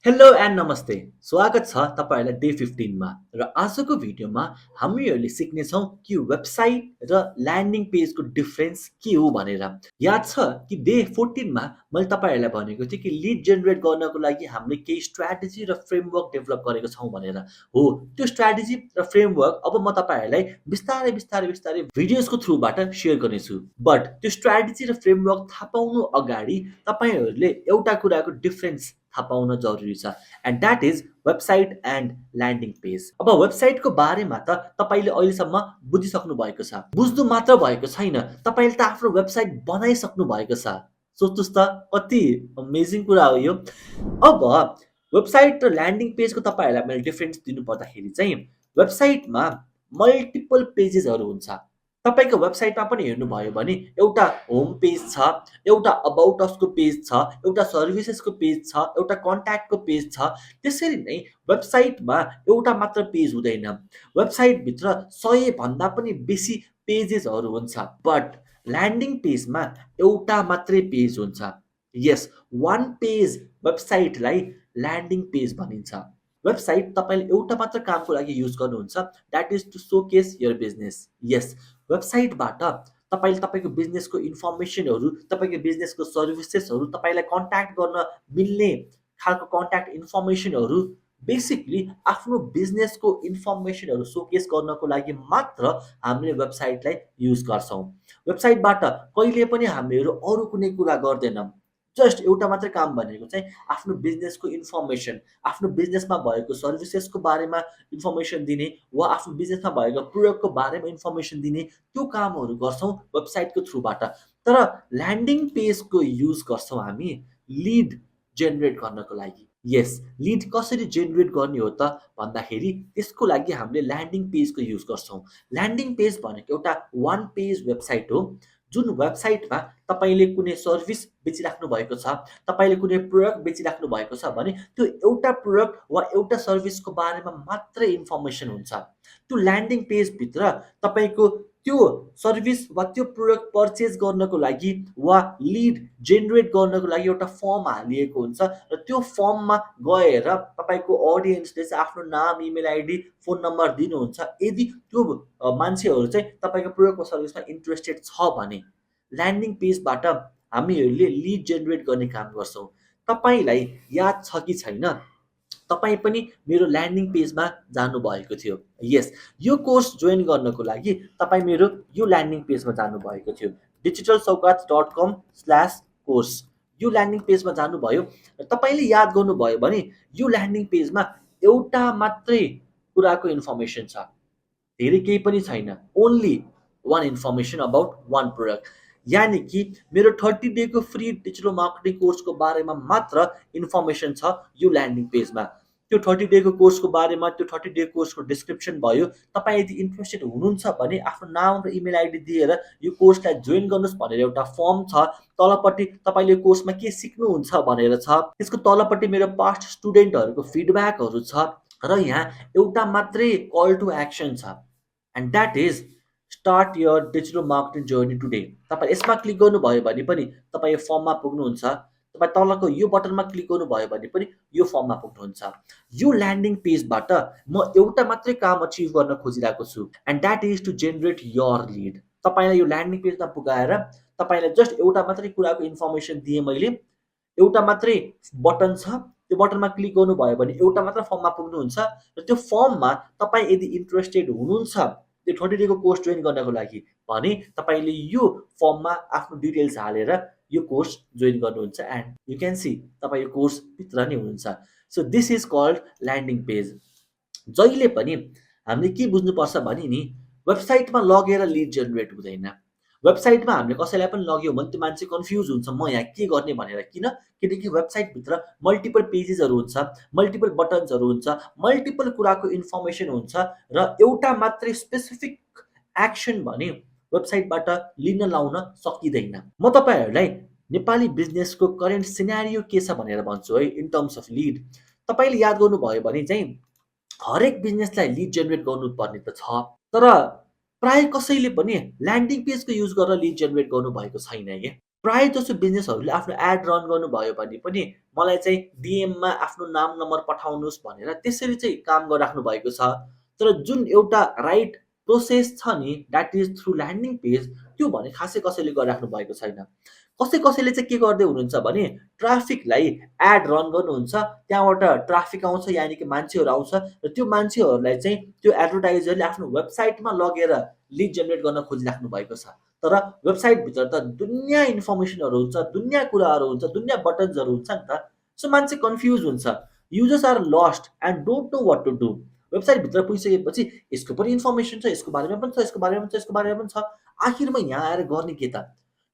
Hello and नमस्ते स्वागत छ तपाईँहरूलाई डे 15 मा र आजको भिडियोमा हामीहरूले सिक्नेछौँ कि वेबसाइट र ल्यान्डिङ पेजको डिफरेन्स के हो भनेर। याद छ कि डे 14 मा मैले तपाईँहरूलाई भनेको थिएँ कि लिड जेनेरेट गर्नको लागि हामीले केही स्ट्र्याटेजी र फ्रेमवर्क डेभलप गरेको छौँ भनेर। हो, त्यो स्ट्र्याटेजी र फ्रेमवर्क अब म तपाईँहरूलाई बिस्तारै बिस्तारै बिस्तारै भिडियोजको थ्रुबाट सेयर गर्नेछु। बट त्यो स्ट्र्याटेजी र फ्रेमवर्क थाहा पाउनु अगाडि तपाईँहरूले एउटा कुराको डिफरेन्स थाहा पाउन जरुरी छ and that is website and landing page. अब वेबसाइटको बारेमा त तपाईँले अहिलेसम्म बुझिसक्नु भएको छ। बुझ्नु मात्र भएको छैन, तपाईँले त आफ्नो वेबसाइट बनाइसक्नु भएको छ। सोच्नुहोस् त कति अमेजिङ कुरा हो यो। अब वेबसाइट र ल्यान्डिङ पेजको तपाईँहरूलाई मैले डिफरेन्स दिनु पर्दाखेरि चाहिँ वेबसाइटमा मल्टिपल पेजेसहरू हुन्छ। तपाईँको वेबसाइटमा पनि हेर्नुभयो भने एउटा होम पेज छ, एउटा अबाउट असको पेज छ, एउटा सर्भिसेसको पेज छ, एउटा कन्ट्याक्टको पेज छ। त्यसरी नै वेबसाइटमा एउटा मात्र पेज हुँदैन। वेबसाइटभित्र 100 भन्दा पनि बेसी पेजेसहरू हुन्छ। बट ल्यान्डिङ पेजमा एउटा मात्रै पेज हुन्छ। यस, वान पेज वेबसाइटलाई ल्यान्डिङ पेज भनिन्छ। वेबसाइट तपाईँले एउटा मात्र कामको लागि युज गर्नुहुन्छ, that is to showcase your business. यस, वेबसाइटबाट तपाईँले तपाईँको बिजनेसको इन्फर्मेसनहरू, तपाईँको बिजनेसको सर्भिसेसहरू, तपाईँलाई कन्ट्याक्ट गर्न मिल्ने खालको कन्ट्याक्ट इन्फर्मेसनहरू, बेसिकली आफ्नो बिजनेसको इन्फर्मेसनहरू सोकेस गर्नको लागि मात्र हामीले वेबसाइटलाई युज गर्छौँ। वेबसाइटबाट कहिले पनि हामीहरू अरू कुनै कुरा गर्दैनौँ। जस्ट एउटा मात्रै काम भनेको चाहिँ आफ्नो बिजनेसको इन्फर्मेसन, आफ्नो बिजनेसमा भएको सर्भिसेसको बारेमा इन्फर्मेसन दिने वा आफ्नो बिजनेसमा भएको प्रोडक्टको बारेमा इन्फर्मेसन दिने, त्यो कामहरू गर्छौँ वेबसाइटको थ्रुबाट। तर ल्यान्डिङ पेजको युज गर्छौँ हामी लिड जेनेरेट गर्नको लागि। यस, लिड कसरी जेनेरेट गर्ने हो त भन्दाखेरि त्यसको लागि हामीले ल्यान्डिङ पेजको युज गर्छौँ। ल्यान्डिङ पेज भनेको एउटा वान पेज वेबसाइट हो, जुन वेबसाइटमा तपाईँले कुनै सर्भिस बेचिराख्नु भएको छ, तपाईँले कुनै प्रोडक्ट बेचिराख्नु भएको छ भने त्यो एउटा प्रोडक्ट वा एउटा सर्भिसको बारेमा मात्रै इन्फर्मेसन हुन्छ। त्यो ल्यान्डिङ पेजभित्र तपाईँको त्यो सर्भिस वा त्यो प्रोडक्ट पर्चेज गर्नको लागि वा लिड जेनेरेट गर्नको लागि एउटा फर्म हालिएको हुन्छ र त्यो फर्ममा गएर तपाईँको अडियन्सले चाहिँ आफ्नो नाम, इमेल आइडी, फोन नम्बर दिनुहुन्छ। यदि त्यो मान्छेहरू चाहिँ तपाईँको प्रोडक्ट वा सर्भिसमा इन्ट्रेस्टेड छ भने ल्यान्डिङ पेजबाट हामीहरूले लिड जेनेरेट गर्ने काम गर्छौँ। तपाईँलाई याद छ कि छैन, तपाईँ पनि मेरो ल्यान्डिङ पेजमा जानुभएको थियो। यस, यो कोर्स जोइन गर्नको लागि तपाईँ मेरो यो ल्यान्डिङ पेजमा जानुभएको थियो, digitalsaugat.com/course। यो ल्यान्डिङ पेजमा जानुभयो र तपाईँले याद गर्नुभयो भने यो ल्यान्डिङ पेजमा एउटा मात्रै कुराको इन्फर्मेसन छ, धेरै केही पनि छैन। Only one information about one product. यानि कि मेरो 30 डेको फ्री डिजिटल मार्केटिङ कोर्सको बारेमा मात्र इन्फर्मेसन छ यो ल्यान्डिङ पेजमा। त्यो 30 डेको कोर्सको बारेमा, त्यो 30 डे कोर्सको डिस्क्रिप्सन भयो। तपाईँ यदि इन्ट्रेस्टेड हुनुहुन्छ भने आफ्नो नाम र इमेल आइडी दिएर यो कोर्सलाई जोइन गर्नुहोस् भनेर एउटा फर्म छ। तलपट्टि तपाईँले कोर्समा के सिक्नुहुन्छ भनेर छ। त्यसको तलपट्टि मेरो पास्ट स्टुडेन्टहरूको फिडब्याकहरू छ र यहाँ एउटा मात्रै कल टु एक्सन छ and that is start your digital marketing journey today. तपाईँ यसमा क्लिक गर्नुभयो भने पनि तपाईँ यो फर्ममा पुग्नुहुन्छ। तपाईँ तलको यो बटनमा क्लिक गर्नुभयो भने पनि यो फर्ममा पुग्नुहुन्छ। यो ल्यान्डिङ पेजबाट म एउटा मात्रै काम अचिभ गर्न खोजिरहेको छु and that is to generate your lead. तपाईँलाई यो ल्यान्डिङ पेजमा पुगाएर तपाईँलाई जस्ट एउटा मात्रै कुराको इन्फर्मेसन दिएँ मैले। एउटा मात्रै बटन छ, त्यो बटनमा क्लिक गर्नुभयो भने एउटा मात्र फर्ममा पुग्नुहुन्छ र त्यो फर्ममा तपाईँ यदि इन्ट्रेस्टेड हुनुहुन्छ त्यो 30 डेको कोर्स जोइन गर्नको लागि भने तपाईँले यो फर्ममा आफ्नो डिटेल्स हालेर यो कोर्स जोइन गर्नुहुन्छ एन्ड यु क्यान सी तपाईँ यो कोर्सभित्र नै हुनुहुन्छ। So this is called landing page. जहिले पनि हामीले के बुझ्नुपर्छ भने नि, वेबसाइटमा लगेर लिड जेनेरेट हुँदैन। वेबसाइटमा हामीले कसैलाई पनि लग्यौँ भने त्यो मान्छे कन्फ्युज हुन्छ, म यहाँ के गर्ने भनेर। किनकि वेबसाइटभित्र मल्टिपल पेजेसहरू हुन्छ, मल्टिपल बटन्सहरू हुन्छ, मल्टिपल कुराको इन्फर्मेसन हुन्छ र एउटा मात्रै स्पेसिफिक एक्सन भने वेबसाइटबाट लिन लाउन सकिँदैन। म तपाईँहरूलाई नेपाली बिजनेसको करेन्ट सिनारियो के छ भनेर भन्छु है, इन टर्म्स अफ लिड। तपाईँले याद गर्नुभयो भने चाहिँ हरेक बिजनेसलाई लिड जेनेरेट गर्नुपर्ने त छ, तर प्राय कसैले पनि ल्यान्डिङ पेजको युज गरेर लिड जेनेरेट गर्नुभएको छैन के। प्राय जसो बिजनेसहरूले आफ्नो एड रन गर्नुभयो भने पनि मलाई चाहिँ डिएममा आफ्नो नाम नम्बर पठाउनुहोस् भनेर त्यसरी चाहिँ काम गरिराख्नु भएको छ। तर जुन एउटा राइट प्रोसेस छ नि that is through landing page, त्यो भने खासै कसैले गरिराख्नु भएको छैन। कसैले चाहिँ के गर्दै हुनुहुन्छ भने ट्राफिकलाई एड रन गर्नुहुन्छ, त्यहाँबाट ट्राफिक आउँछ यानि कि मान्छेहरू आउँछ र त्यो मान्छेहरूलाई चाहिँ त्यो एडभर्टाइजरले आफ्नो वेबसाइटमा लगेर लिड जेनेरेट गर्न खोजिराख्नु भएको छ। तर वेबसाइटभित्र त दुनियाँ इन्फर्मेसनहरू हुन्छ, दुनियाँ कुराहरू हुन्छ, दुनियाँ बटन्सहरू हुन्छ नि त। सो मान्छे कन्फ्युज हुन्छ। Users are lost and don't know what to do. वेबसाइटभित्र पुगिसकेपछि यसको पनि इन्फर्मेसन छ, यसको बारेमा पनि छ, यसको बारेमा पनि छ, यसको बारेमा पनि छ। आखिरमा यहाँ आएर गर्ने के त?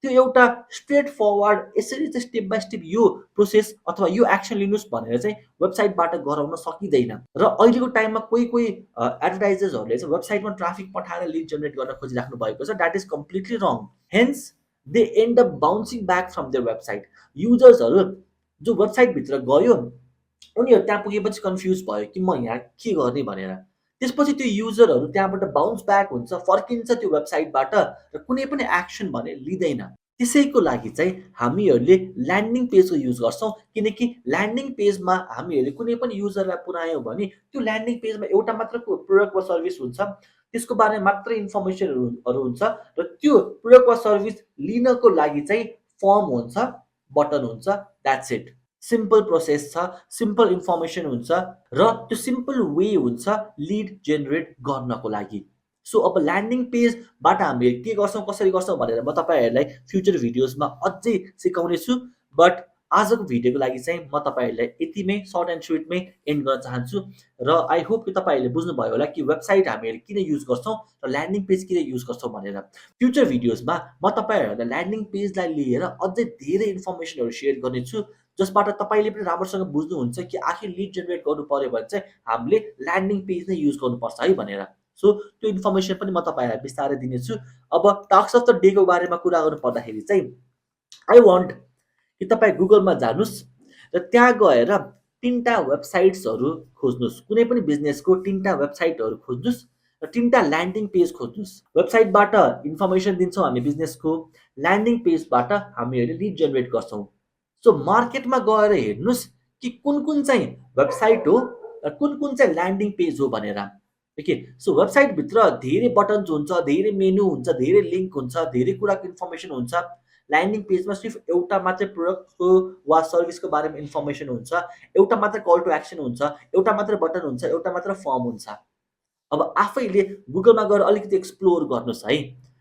त्यो एउटा स्ट्रेट फरवर्ड यसरी चाहिँ स्टेप बाई स्टेप यो प्रोसेस अथवा यो एक्सन लिनुहोस् भनेर चाहिँ वेबसाइटबाट गराउन सकिँदैन। र अहिलेको टाइममा कोही एडभर्टाइजर्सहरूले चाहिँ वेबसाइटमा ट्राफिक पठाएर लिड जेनेरेट गर्न खोजिराख्नु भएको छ। That is completely wrong. Hence they end up bouncing back from their website. युजर्सहरू जो वेबसाइटभित्र गयो, उनीहरू त्यहाँ पुगेपछि कन्फ्युज भयो कि म यहाँ के गर्ने भनेर। त्यसपछि त्यो युजरहरू त्यहाँबाट बााउन्स ब्याक हुन्छ, फर्किन्छ त्यो वेबसाइटबाट र कुनै पनि एक्सन भने लिँदैन। त्यसैको लागि चाहिँ हामीहरूले ल्यान्डिङ पेजको युज गर्छौँ, किनकि ल्यान्डिङ पेजमा हामीहरूले कुनै पनि युजरलाई पुऱ्यायौँ भने त्यो ल्यान्डिङ पेजमा एउटा मात्र प्रोडक्ट वा सर्भिस हुन्छ, त्यसको बारेमा मात्रै इन्फर्मेसनहरू हुन्छ र त्यो प्रोडक्ट वा सर्भिस लिनको लागि चाहिँ फर्म हुन्छ, बटन हुन्छ, द्याट्स इट। सिम्पल प्रोसेस छ, सिम्पल इन्फर्मेसन हुन्छ र त्यो सिम्पल वे हुन्छ लिड जेनेरेट गर्नको लागि। सो अब ल्यान्डिङ पेजबाट हामीले के गर्छौँ, कसरी गर्छौँ भनेर म तपाईँहरूलाई फ्युचर भिडियोजमा अझै सिकाउने छु। बट आजको भिडियोको लागि चाहिँ म तपाईँहरूलाई यतिमै सर्ट एन्ड स्विटमै एन्ड गर्न चाहन्छु र आई होप कि तपाईँहरूले बुझ्नुभयो होला कि वेबसाइट हामीहरूले किन युज गर्छौँ र ल्यान्डिङ पेज किन युज गर्छौँ भनेर। फ्युचर भिडियोजमा म तपाईँहरूलाई ल्यान्डिङ पेजलाई लिएर अझै धेरै इन्फर्मेसनहरू सेयर गर्नेछु, जसबाट तपाईँले पनि राम्रोसँग बुझ्नुहुन्छ कि आखिर लिड जेनेरेट गर्नु पर्यो भने चाहिँ हामीले ल्यान्डिङ पेज नै युज गर्नुपर्छ है भनेर। सो त्यो इन्फर्मेसन पनि म तपाईँहरूलाई बिस्तारै दिनेछु। अब टास्क अफ द डेको बारेमा कुरा गर्नु पर्दाखेरि चाहिँ आई वान्ट कि तपाईँ गुगलमा जानुहोस् र त्यहाँ गएर 3टा वेबसाइट्सहरू खोज्नुहोस्। कुनै पनि बिजनेसको 3टा वेबसाइटहरू खोज्नुहोस् र 3टा ल्यान्डिङ पेज खोज्नुहोस्। वेबसाइटबाट इन्फर्मेसन दिन्छौँ हामी बिजनेसको, ल्यान्डिङ पेजबाट हामीहरूले लिड जेनेरेट गर्छौँ। सो मार्केटमा गएर हेर्नुहोस् कि कुन चाहिँ वेबसाइट हो र कुन चाहिँ ल्यान्डिङ पेज हो भनेर। ओके, सो वेबसाइटभित्र धेरै बटन्स हुन्छ, धेरै मेनु हुन्छ, धेरै लिङ्क हुन्छ, धेरै कुराको इन्फर्मेसन हुन्छ। ल्यान्डिङ पेजमा सिर्फ एउटा मात्रै प्रोडक्टको वा सर्भिसको बारेमा इन्फर्मेसन हुन्छ, एउटा मात्र कल टु एक्सन हुन्छ, एउटा मात्र बटन हुन्छ, एउटा मात्र फर्म हुन्छ। अब आफैले गुगलमा गएर अलिकति एक्सप्लोर गर्नुहोस् है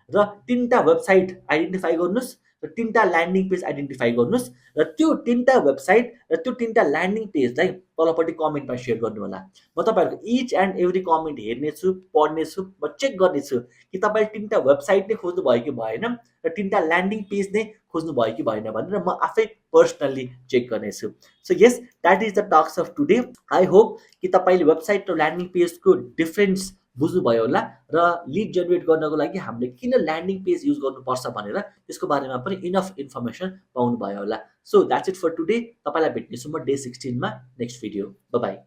र 3टा वेबसाइट आइडेन्टिफाई गर्नुहोस् र 3टा ल्यान्डिङ पेज आइडेन्टिफाई गर्नुहोस् र त्यो 3टा वेबसाइट र त्यो 3टा ल्यान्डिङ पेजलाई तलपट्टि कमेन्टमा सेयर गर्नु होला। म तपाईँहरूको इच एन्ड एभ्री कमेन्ट हेर्नेछु, पढ्नेछु, म चेक गर्नेछु कि तपाईँले 3टा वेबसाइट नै खोज्नु भयो कि भएन र 3टा ल्यान्डिङ पेज नै खोज्नु भयो कि भएन भनेर म आफै पर्सनल्ली चेक गर्नेछु। So yes, that is the talks of today. I hope कि तपाईँले वेबसाइट र ल्यान्डिङ पेजको डिफ्रेन्स बुझ्नुभयो होला र लिड जेनेरेट गर्नको लागि हामीले किन ल्यान्डिङ पेज युज गर्नुपर्छ भनेर त्यसको बारेमा पनि इनफ इन्फर्मेसन पाउनुभयो होला। So that's it for today. तपाईँलाई भेट्नेछु म डे 16 मा नेक्स्ट भिडियो। Bye bye.